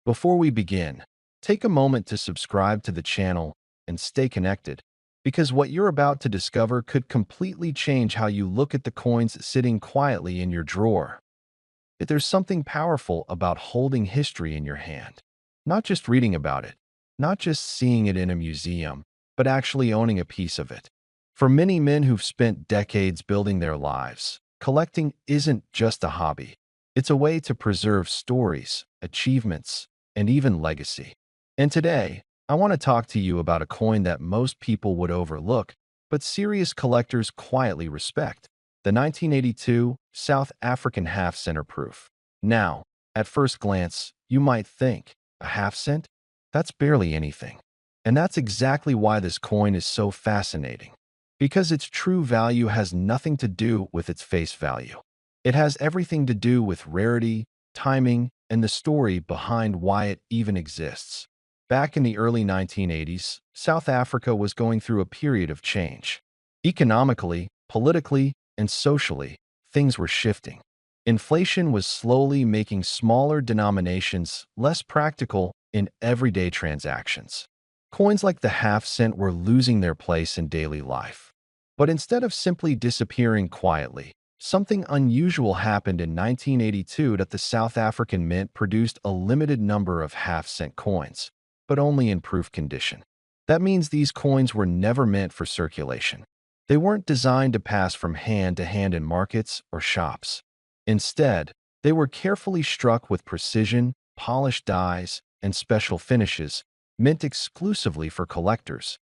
Before we begin, take a moment to subscribe to the channel and stay connected, because what you're about to discover could completely change how you look at the coins sitting quietly in your drawer. There's something powerful about holding history in your hand, not just reading about it, not just seeing it in a museum, but actually owning a piece of it. For many men who've spent decades building their lives, collecting isn't just a hobby. It's a way to preserve stories, achievements, and even legacy. And today, I want to talk to you about a coin that most people would overlook, but serious collectors quietly respect: the 1982 South African half-center proof. Now, at first glance, you might think, a half cent? That's barely anything. And that's exactly why this coin is so fascinating. Because its true value has nothing to do with its face value. It has everything to do with rarity, timing, and the story behind why it even exists. Back in the early 1980s, South Africa was going through a period of change. Economically, politically, and socially, things were shifting. Inflation was slowly making smaller denominations less practical in everyday transactions. Coins like the half cent were losing their place in daily life. But instead of simply disappearing quietly, something unusual happened in 1982 that the South African Mint produced a limited number of half-cent coins, but only in proof condition. That means these coins were never meant for circulation. They weren't designed to pass from hand to hand in markets or shops. Instead, they were carefully struck with precision, polished dies, and special finishes, meant exclusively for collectors.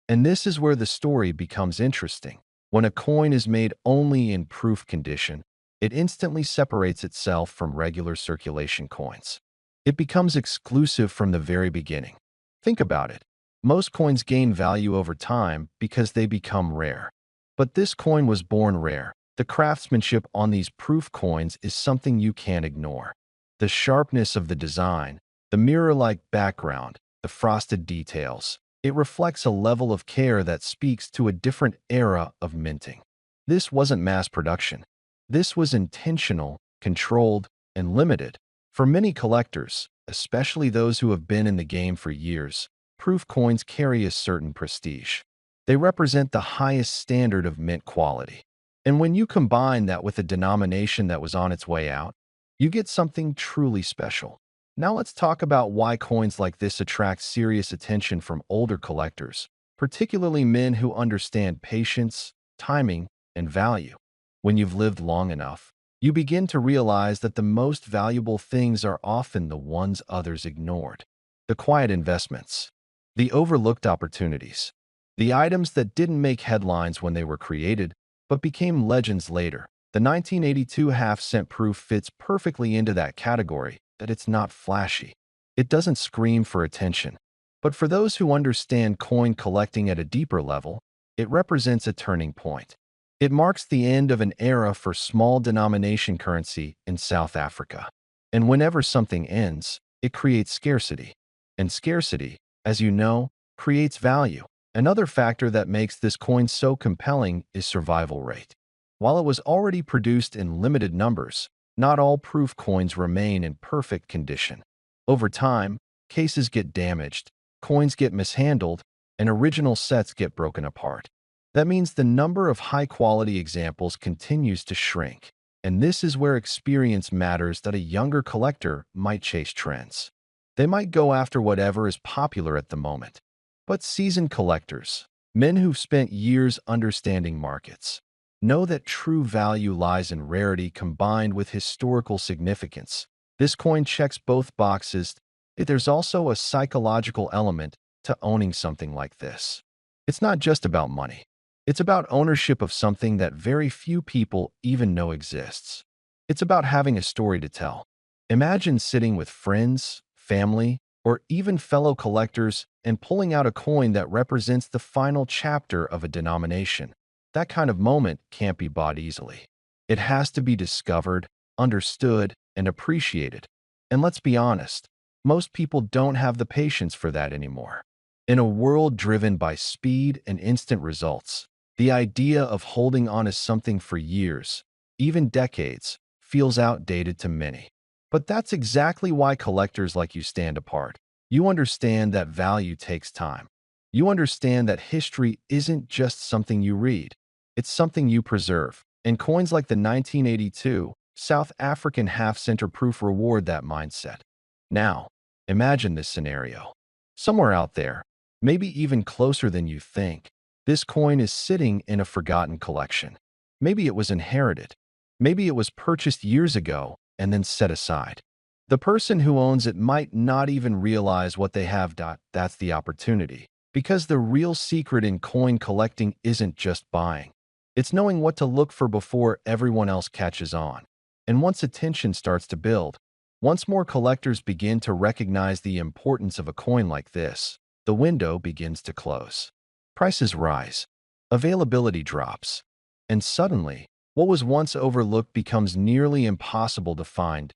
And this is where the story becomes interesting. When a coin is made only in proof condition, it instantly separates itself from regular circulation coins. It becomes exclusive from the very beginning. Think about it. Most coins gain value over time because they become rare. But this coin was born rare. The craftsmanship on these proof coins is something you can't ignore. The sharpness of the design, the mirror-like background, the frosted details. It reflects a level of care that speaks to a different era of minting. This wasn't mass production. This was intentional, controlled, and limited. For many collectors, especially those who have been in the game for years, proof coins carry a certain prestige. They represent the highest standard of mint quality. And when you combine that with a denomination that was on its way out, you get something truly special. Now let's talk about why coins like this attract serious attention from older collectors, particularly men who understand patience, timing, and value. When you've lived long enough, you begin to realize that the most valuable things are often the ones others ignored. The quiet investments, the overlooked opportunities, the items that didn't make headlines when they were created, but became legends later. The 1982 half-cent proof fits perfectly into that category. That it's not flashy. It doesn't scream for attention. But for those who understand coin collecting at a deeper level, it represents a turning point. It marks the end of an era for small denomination currency in South Africa. And whenever something ends, it creates scarcity. And scarcity, as you know, creates value. Another factor that makes this coin so compelling is survival rate. While it was already produced in limited numbers, not all proof coins remain in perfect condition. Over time, cases get damaged, coins get mishandled, and original sets get broken apart. That means the number of high-quality examples continues to shrink. And this is where experience matters that a younger collector might chase trends. They might go after whatever is popular at the moment. But seasoned collectors, men who've spent years understanding markets, know that true value lies in rarity combined with historical significance. This coin checks both boxes. There's also a psychological element to owning something like this. It's not just about money. It's about ownership of something that very few people even know exists. It's about having a story to tell. Imagine sitting with friends, family, or even fellow collectors and pulling out a coin that represents the final chapter of a denomination. That kind of moment can't be bought easily. It has to be discovered, understood, and appreciated. And let's be honest, most people don't have the patience for that anymore. In a world driven by speed and instant results, the idea of holding on to something for years, even decades, feels outdated to many. But that's exactly why collectors like you stand apart. You understand that value takes time. You understand that history isn't just something you read, it's something you preserve. And coins like the 1982 South African half-cent proof reward that mindset. Now, imagine this scenario. Somewhere out there, maybe even closer than you think, this coin is sitting in a forgotten collection. Maybe it was inherited. Maybe it was purchased years ago and then set aside. The person who owns it might not even realize what they have. That's the opportunity. Because the real secret in coin collecting isn't just buying. It's knowing what to look for before everyone else catches on. And once attention starts to build, once more collectors begin to recognize the importance of a coin like this, the window begins to close. Prices rise. Availability drops. And suddenly, what was once overlooked becomes nearly impossible to find.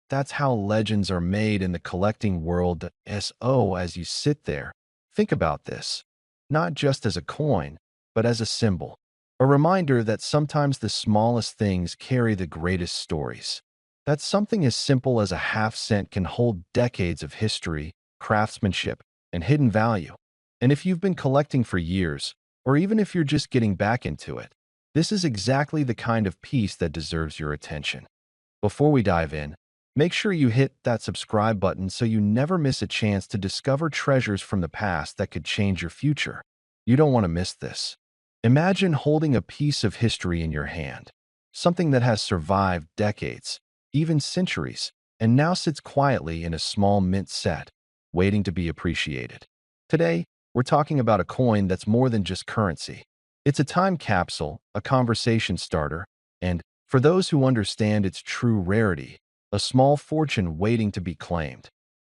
That's how legends are made in the collecting world. As you sit there, think about this, not just as a coin, but as a symbol. A reminder that sometimes the smallest things carry the greatest stories. That something as simple as a half cent can hold decades of history, craftsmanship, and hidden value. And if you've been collecting for years, or even if you're just getting back into it, this is exactly the kind of piece that deserves your attention. Before we dive in, make sure you hit that subscribe button so you never miss a chance to discover treasures from the past that could change your future. You don't want to miss this. Imagine holding a piece of history in your hand, something that has survived decades, even centuries, and now sits quietly in a small mint set, waiting to be appreciated. Today, we're talking about a coin that's more than just currency. It's a time capsule, a conversation starter, and, for those who understand its true rarity, a small fortune waiting to be claimed.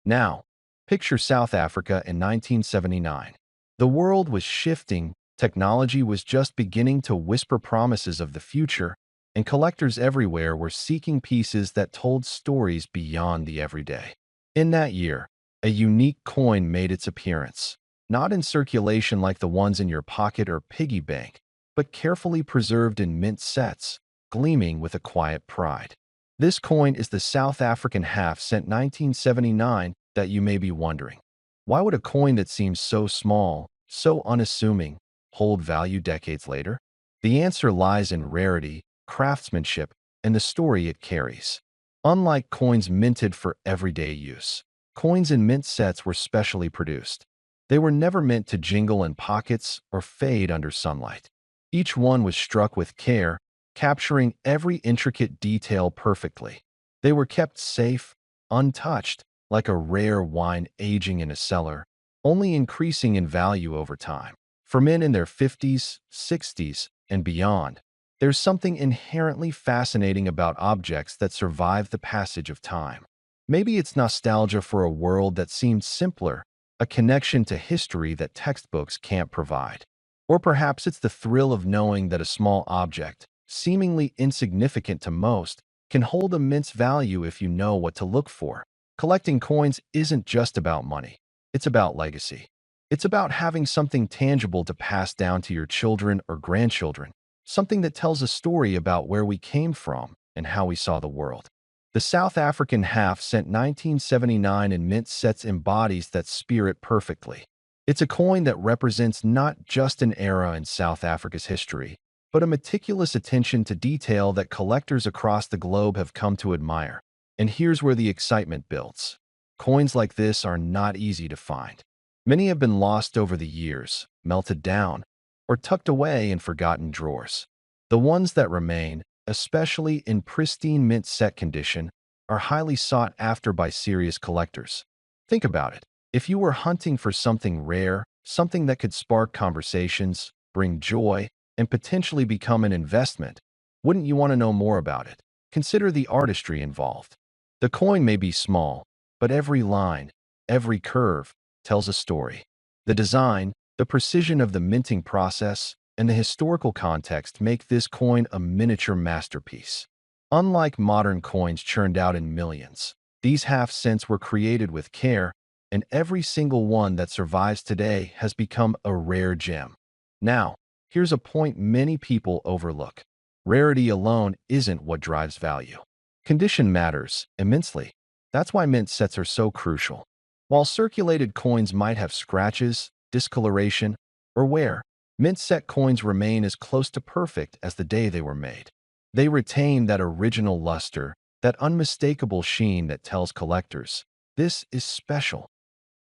Now, picture South Africa in 1979. The world was shifting, technology was just beginning to whisper promises of the future, and collectors everywhere were seeking pieces that told stories beyond the everyday. In that year, a unique coin made its appearance, not in circulation like the ones in your pocket or piggy bank, but carefully preserved in mint sets, gleaming with a quiet pride. This coin is the South African half-cent 1979 that you may be wondering. Why would a coin that seems so small, so unassuming, hold value decades later? The answer lies in rarity, craftsmanship, and the story it carries. Unlike coins minted for everyday use, coins in mint sets were specially produced. They were never meant to jingle in pockets or fade under sunlight. Each one was struck with care, capturing every intricate detail perfectly. They were kept safe, untouched, like a rare wine aging in a cellar, only increasing in value over time. For men in their 50s, 60s, and beyond, there's something inherently fascinating about objects that survive the passage of time. Maybe it's nostalgia for a world that seemed simpler, a connection to history that textbooks can't provide. Or perhaps it's the thrill of knowing that a small object, seemingly insignificant to most, can hold immense value if you know what to look for. Collecting coins isn't just about money. It's about legacy. It's about having something tangible to pass down to your children or grandchildren, something that tells a story about where we came from and how we saw the world. The South African half-cent 1979 in mint sets embodies that spirit perfectly. It's a coin that represents not just an era in South Africa's history, but a meticulous attention to detail that collectors across the globe have come to admire. And here's where the excitement builds. Coins like this are not easy to find. Many have been lost over the years, melted down, or tucked away in forgotten drawers. The ones that remain, especially in pristine mint set condition, are highly sought after by serious collectors. Think about it. If you were hunting for something rare, something that could spark conversations, bring joy, and potentially become an investment, wouldn't you want to know more about it? Consider the artistry involved. The coin may be small, but every line, every curve, tells a story. The design, the precision of the minting process, and the historical context make this coin a miniature masterpiece. Unlike modern coins churned out in millions, these half-cents were created with care, and every single one that survives today has become a rare gem. Now, here's a point many people overlook. Rarity alone isn't what drives value. Condition matters immensely. That's why mint sets are so crucial. While circulated coins might have scratches, discoloration, or wear, mint set coins remain as close to perfect as the day they were made. They retain that original luster, that unmistakable sheen that tells collectors, this is special.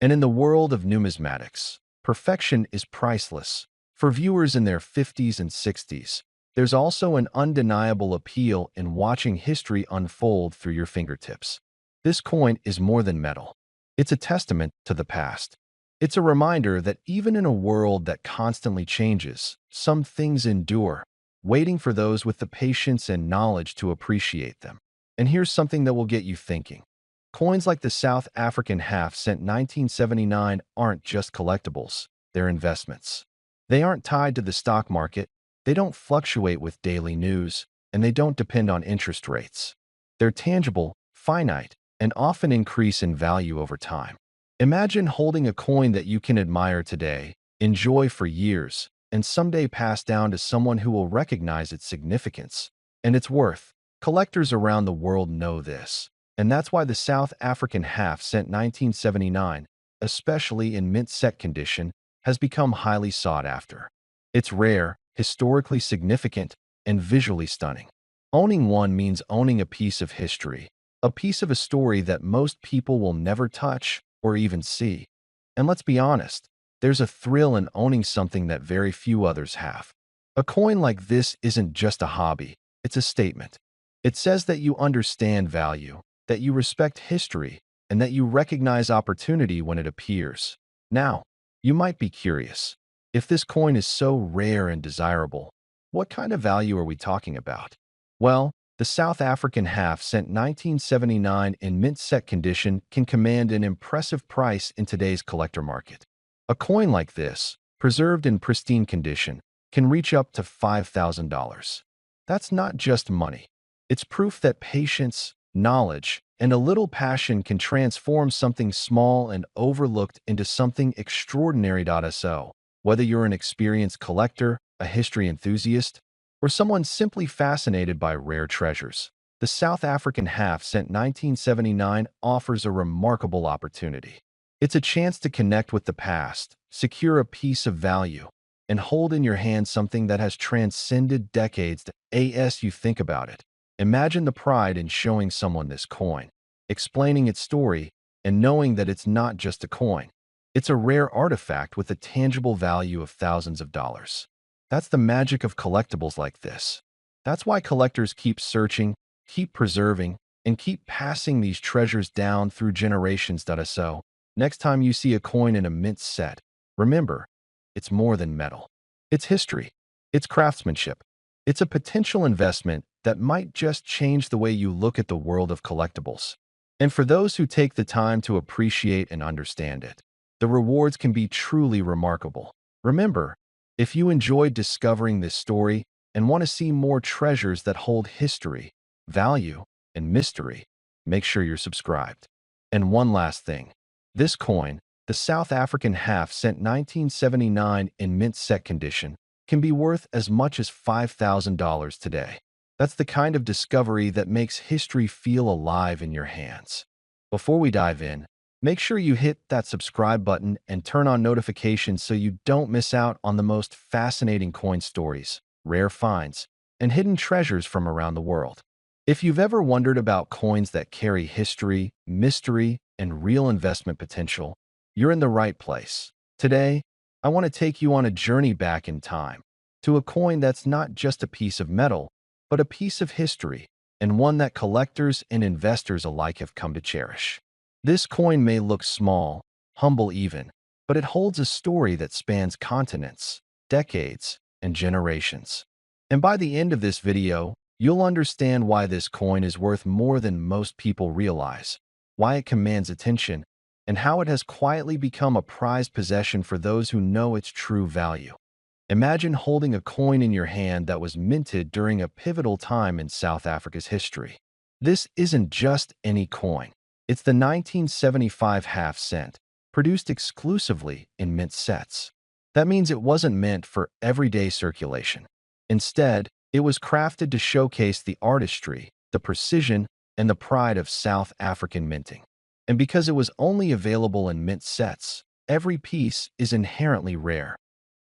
And in the world of numismatics, perfection is priceless. For viewers in their 50s and 60s, there's also an undeniable appeal in watching history unfold through your fingertips. This coin is more than metal. It's a testament to the past. It's a reminder that even in a world that constantly changes, some things endure, waiting for those with the patience and knowledge to appreciate them. And here's something that will get you thinking. Coins like the South African half-cent 1979 aren't just collectibles, they're investments. They aren't tied to the stock market, they don't fluctuate with daily news, and they don't depend on interest rates. They're tangible, finite, and often increase in value over time. Imagine holding a coin that you can admire today, enjoy for years, and someday pass down to someone who will recognize its significance and its worth. Collectors around the world know this, and that's why the South African half-cent 1979, especially in mint-set condition, has become highly sought after. It's rare, historically significant, and visually stunning. Owning one means owning a piece of history, a piece of a story that most people will never touch or even see. And let's be honest, there's a thrill in owning something that very few others have. A coin like this isn't just a hobby, it's a statement. It says that you understand value, that you respect history, and that you recognize opportunity when it appears. Now, you might be curious. If this coin is so rare and desirable, what kind of value are we talking about? Well, the South African half-cent 1979 in mint-set condition can command an impressive price in today's collector market. A coin like this, preserved in pristine condition, can reach up to $5,000. That's not just money. It's proof that patience, knowledge, and a little passion can transform something small and overlooked into something extraordinary. So, whether you're an experienced collector, a history enthusiast, or someone simply fascinated by rare treasures, the South African half-cent 1979 offers a remarkable opportunity. It's a chance to connect with the past, secure a piece of value, and hold in your hand something that has transcended decades. As you think about it, imagine the pride in showing someone this coin, explaining its story, and knowing that it's not just a coin. It's a rare artifact with a tangible value of thousands of dollars. That's the magic of collectibles like this. That's why collectors keep searching, keep preserving, and keep passing these treasures down through generations. So, next time you see a coin in a mint set, remember, it's more than metal. It's history. It's craftsmanship. It's a potential investment that might just change the way you look at the world of collectibles. And for those who take the time to appreciate and understand it, the rewards can be truly remarkable. Remember, if you enjoyed discovering this story and want to see more treasures that hold history, value, and mystery, make sure you're subscribed. And one last thing. This coin, the South African half-cent 1979 in mint-set condition, can be worth as much as $5,000 today. That's the kind of discovery that makes history feel alive in your hands. Before we dive in, make sure you hit that subscribe button and turn on notifications so you don't miss out on the most fascinating coin stories, rare finds, and hidden treasures from around the world. If you've ever wondered about coins that carry history, mystery, and real investment potential, you're in the right place. Today, I want to take you on a journey back in time to a coin that's not just a piece of metal, but a piece of history, and one that collectors and investors alike have come to cherish. This coin may look small, humble even, but it holds a story that spans continents, decades, and generations. And by the end of this video, you'll understand why this coin is worth more than most people realize, why it commands attention, and how it has quietly become a prized possession for those who know its true value. Imagine holding a coin in your hand that was minted during a pivotal time in South Africa's history. This isn't just any coin. It's the 1975 half cent, produced exclusively in mint sets. That means it wasn't meant for everyday circulation. Instead, it was crafted to showcase the artistry, the precision, and the pride of South African minting. And because it was only available in mint sets, every piece is inherently rare.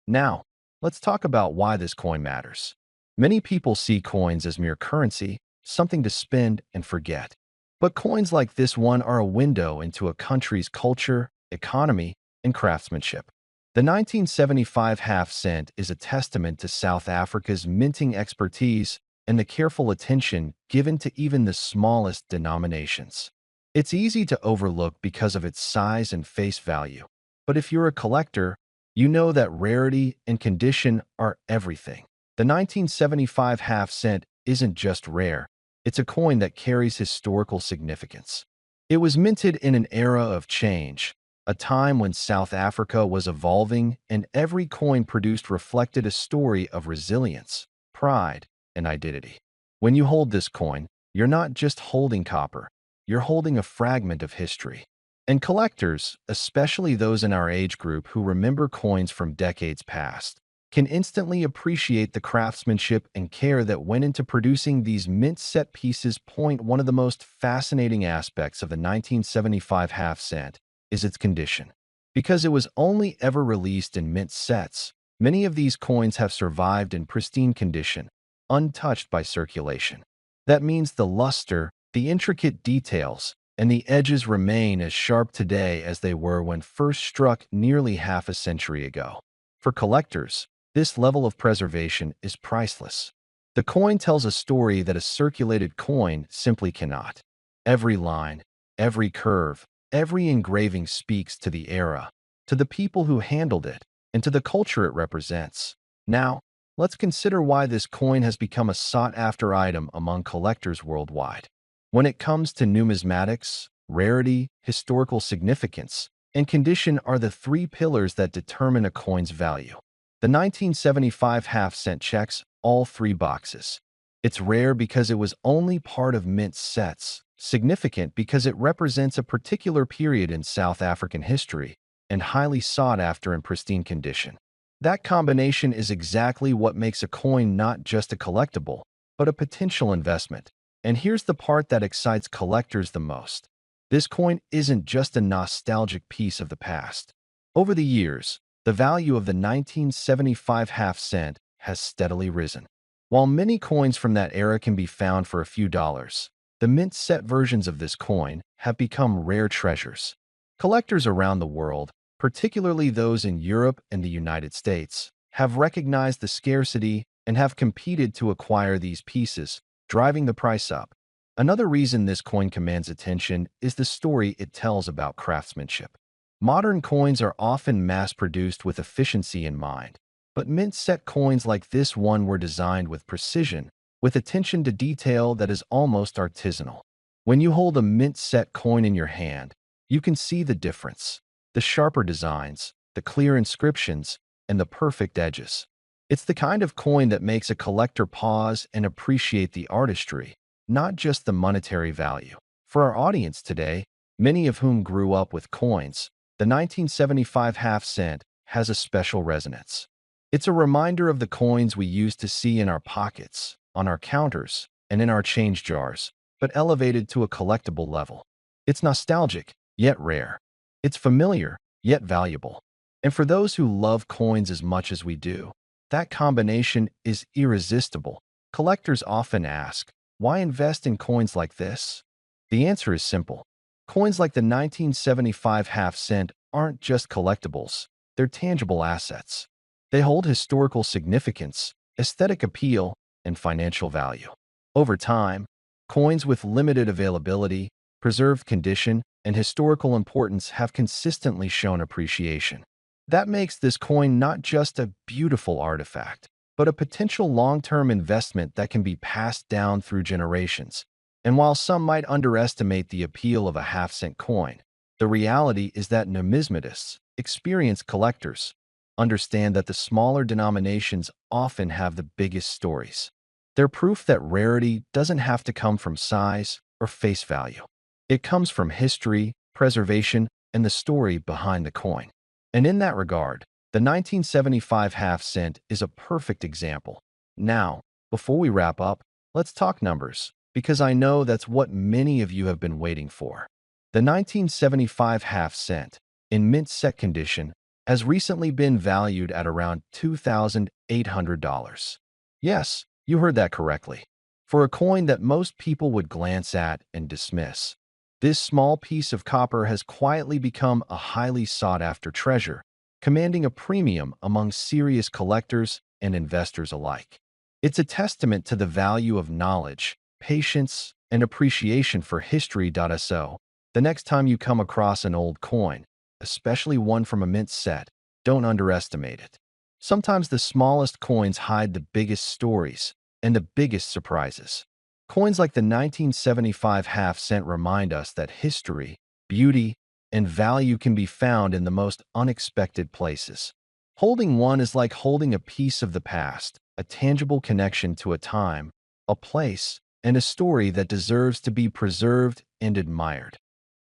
Now, let's talk about why this coin matters. Many people see coins as mere currency, something to spend and forget. But coins like this one are a window into a country's culture, economy, and craftsmanship. The 1975 half cent is a testament to South Africa's minting expertise and the careful attention given to even the smallest denominations. It's easy to overlook because of its size and face value. But if you're a collector, you know that rarity and condition are everything. The 1975 half cent isn't just rare, it's a coin that carries historical significance. It was minted in an era of change, a time when South Africa was evolving and every coin produced reflected a story of resilience, pride, and identity. When you hold this coin, you're not just holding copper, you're holding a fragment of history. And collectors, especially those in our age group who remember coins from decades past, can instantly appreciate the craftsmanship and care that went into producing these mint set pieces. One of the most fascinating aspects of the 1975 half cent is its condition. Because it was only ever released in mint sets, many of these coins have survived in pristine condition, untouched by circulation. That means the luster, the intricate details, and the edges remain as sharp today as they were when first struck nearly half a century ago. For collectors, this level of preservation is priceless. The coin tells a story that a circulated coin simply cannot. Every line, every curve, every engraving speaks to the era, to the people who handled it, and to the culture it represents. Now, let's consider why this coin has become a sought-after item among collectors worldwide. When it comes to numismatics, rarity, historical significance, and condition are the three pillars that determine a coin's value. The 1975 half cent checks all three boxes. It's rare because it was only part of mint sets, significant because it represents a particular period in South African history, and highly sought after in pristine condition. That combination is exactly what makes a coin not just a collectible, but a potential investment. And here's the part that excites collectors the most. This coin isn't just a nostalgic piece of the past. Over the years, the value of the 1975 half cent has steadily risen. While many coins from that era can be found for a few dollars, the mint set versions of this coin have become rare treasures. Collectors around the world, particularly those in Europe and the United States, have recognized the scarcity and have competed to acquire these pieces, driving the price up. Another reason this coin commands attention is the story it tells about craftsmanship. Modern coins are often mass-produced with efficiency in mind, but mint-set coins like this one were designed with precision, with attention to detail that is almost artisanal. When you hold a mint-set coin in your hand, you can see the difference: the sharper designs, the clear inscriptions, and the perfect edges. It's the kind of coin that makes a collector pause and appreciate the artistry, not just the monetary value. For our audience today, many of whom grew up with coins, the 1975 half cent has a special resonance. It's a reminder of the coins we used to see in our pockets, on our counters, and in our change jars, but elevated to a collectible level. It's nostalgic, yet rare. It's familiar, yet valuable. And for those who love coins as much as we do, that combination is irresistible. Collectors often ask, why invest in coins like this? The answer is simple. Coins like the 1975 half cent aren't just collectibles, they're tangible assets. They hold historical significance, aesthetic appeal, and financial value. Over time, coins with limited availability, preserved condition, and historical importance have consistently shown appreciation. That makes this coin not just a beautiful artifact, but a potential long-term investment that can be passed down through generations. And while some might underestimate the appeal of a half-cent coin, the reality is that numismatists, experienced collectors, understand that the smaller denominations often have the biggest stories. They're proof that rarity doesn't have to come from size or face value. It comes from history, preservation, and the story behind the coin. And in that regard, the 1975 half cent is a perfect example. Now, before we wrap up, let's talk numbers. because I know that's what many of you have been waiting for. The 1975 half cent, in mint set condition, has recently been valued at around $2,800. Yes, you heard that correctly. For a coin that most people would glance at and dismiss, this small piece of copper has quietly become a highly sought-after treasure, commanding a premium among serious collectors and investors alike. It's a testament to the value of knowledge, patience, and appreciation for history.so. The next time you come across an old coin, especially one from a mint set, don't underestimate it. Sometimes the smallest coins hide the biggest stories and the biggest surprises. Coins like the 1975 half cent remind us that history, beauty, and value can be found in the most unexpected places. Holding one is like holding a piece of the past, a tangible connection to a time, a place, and a story that deserves to be preserved and admired.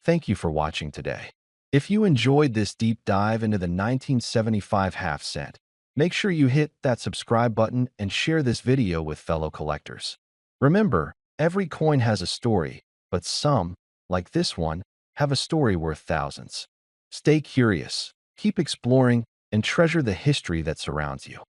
Thank you for watching today. If you enjoyed this deep dive into the 1975 half cent, make sure you hit that subscribe button and share this video with fellow collectors. Remember, every coin has a story, but some, like this one, have a story worth thousands. Stay curious, keep exploring, and treasure the history that surrounds you.